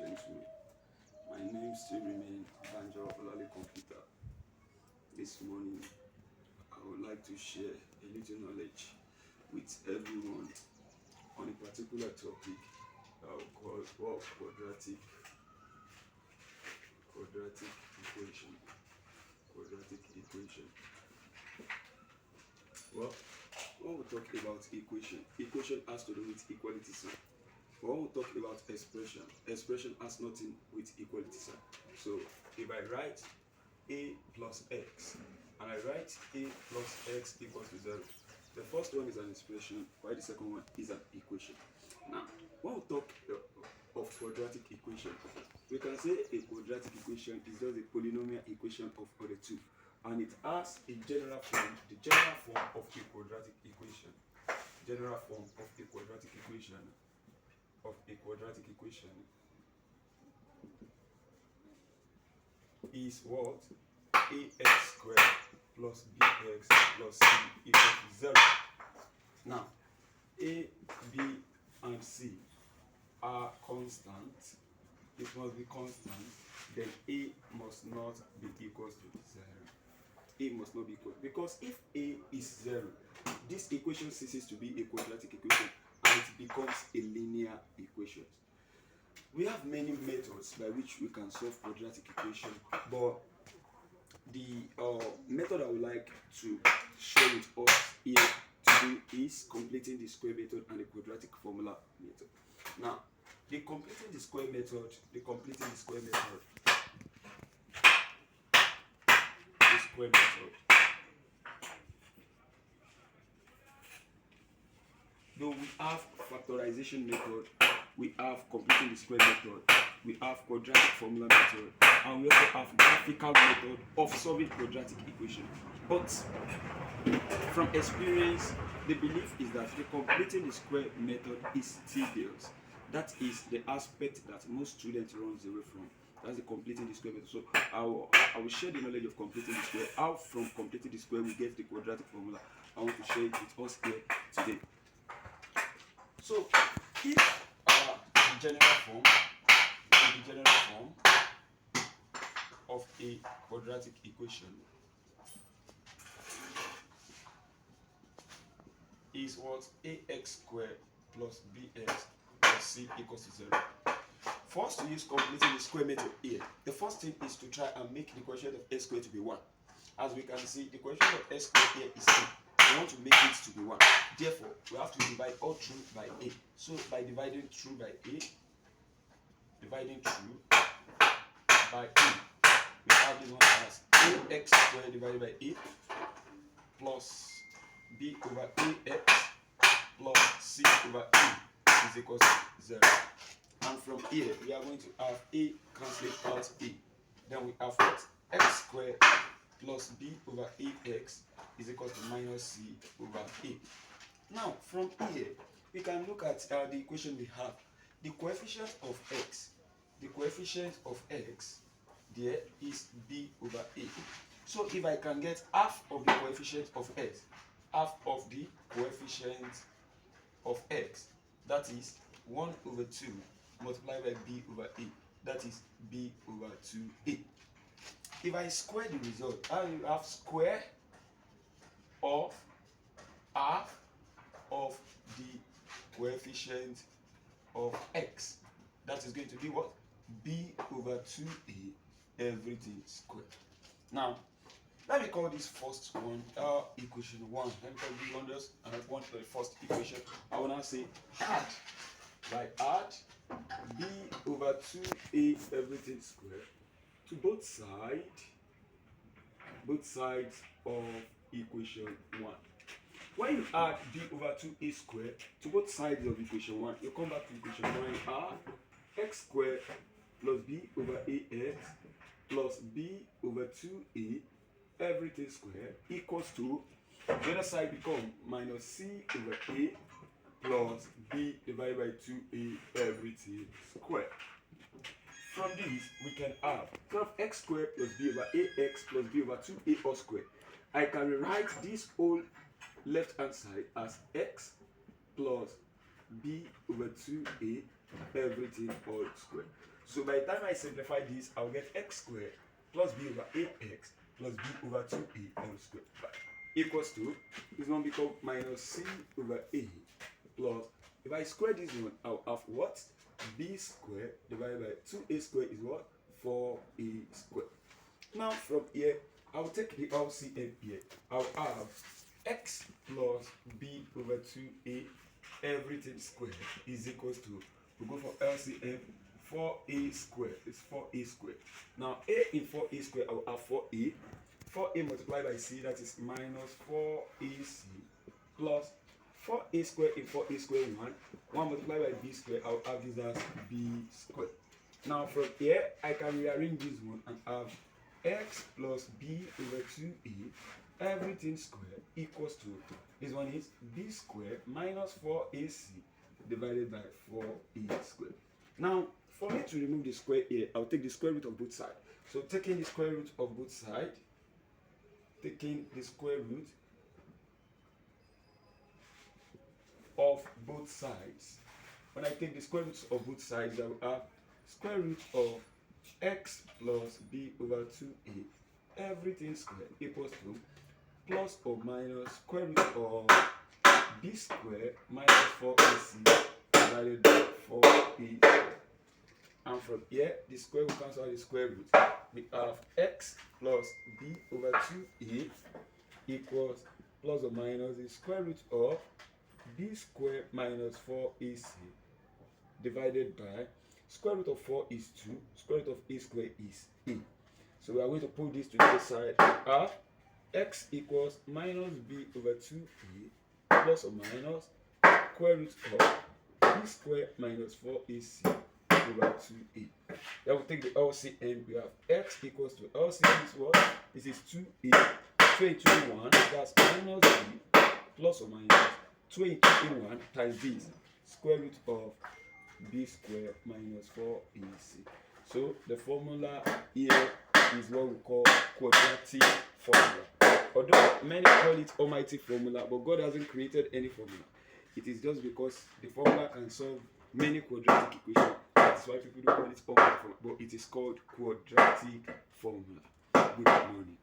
gentlemen, my name still remains Banjo Olale Computer. This morning, I would like to share a little knowledge with everyone on a particular topic called quadratic equation. Quadratic equation. Well, when we talk about equation has to do with equality sign. When we talk about expression has nothing with equality sign. So if I write a plus x and I write a plus x equals to 0, the first one is an expression while the second one is an equation. Now, when we talk of quadratic equation, we can say a quadratic equation is just a polynomial equation of order 2, and it has a general form, the general form of a quadratic equation. General form of a quadratic equation is what? Ax squared plus bx plus c equals to 0. Now, a, b, and c are constant. It must be constant. Then a must not be equal to 0. A must not be equal, because if a is 0, this equation ceases to be a quadratic equation and it becomes a linear equation. We have many methods by which we can solve quadratic equation, but the method I would like to share with us here today is completing the square method and the quadratic formula method. Now, the completing the square method, though we have factorization method, we have completing the square method, we have quadratic formula method, and we also have graphical method of solving quadratic equation. But from experience, the belief is that the completing the square method is tedious. That is the aspect that most students runs away from. That's the completing the square method. So I will share the knowledge of completing the square. How from completing the square we get the quadratic formula. I want to share it with us here today. So if the general form of a quadratic equation is what? Ax squared plus bx plus c equals to 0. For us to use completing the square method here, the first thing is to try and make the quotient of x squared to be 1. As we can see, the quotient of x squared here is 2. We want to make it to be 1. Therefore, we have to divide all through by a. So by dividing through by a, we have this one as ax squared divided by a plus b over ax plus c over a is equal to 0. And from here, we are going to have a cancel out a. Then we have what? X squared plus b over ax is equal to minus c over a. Now, from here, we can look at the equation we have. The coefficient of x, there is b over a. So if I can get half of the coefficient of x, that is 1 over 2 multiplied by b over a, that is b over 2a. If I square the result, I will have square of half of the coefficient of x. That is going to be what? B over 2a everything squared. Now, let me call this first one equation 1. Let me call this one just another one for the first equation. I will now say add b over 2a everything squared to both sides of equation 1. When you add b over 2a squared to both sides of equation 1, you come back to equation 1 and add x squared plus b over ax plus b over 2a everything squared equals to, the other side become minus c over a plus b divided by 2a everything squared. From this, we can have 12x squared plus b over ax plus b over 2a all squared. I can rewrite this whole left hand side as x plus b over 2a everything all squared. So by the time I simplify this, I'll get x squared plus b over 8x plus b over 2a all squared equals to, this one become minus c over a plus, if I square this one, I'll have what? B squared divided by 2a squared is what? 4a squared. Now from here, I'll take the LCM here. I'll have x plus b over 2a everything squared is equals to, we go for LCM, 4a squared is 4a squared. Now a in 4a squared, I will have 4a. 4a multiplied by c, that is minus 4ac plus 4a squared in 4a squared 1 multiplied by b squared, I will have this as b squared. Now from here, I can rearrange this one and have x plus b over 2a everything squared equals to, this one is b squared minus 4ac divided by 4a squared. Now for me to remove the square here, I'll take the square root of both sides. So taking the square root of both sides, taking the square root of both sides, when I take the square roots of both sides, I will have square root of x plus b over 2a everything squared equals to plus or minus square root of b squared minus 4ac divided by 4a squared. And from here, the square will cancel out the square root. We have x plus b over 2a equals plus or minus the square root of b squared minus 4ac divided by square root of 4 is 2, square root of a squared is a. So we are going to put this to the other side. We have x equals minus b over 2a plus or minus square root of b squared minus 4ac over 2a. Then we take the LCM. We have x equals to, LCM is what? This is 2a. 2 into 1, that's minus b plus or minus 2 into 1 times this square root of b squared minus 4ac. So the formula here is what we call quadratic formula. Although many call it almighty formula, but God hasn't created any formula. It is just because the formula can solve many quadratic equations. That's why people don't call it almighty formula, but it is called quadratic formula. Good morning.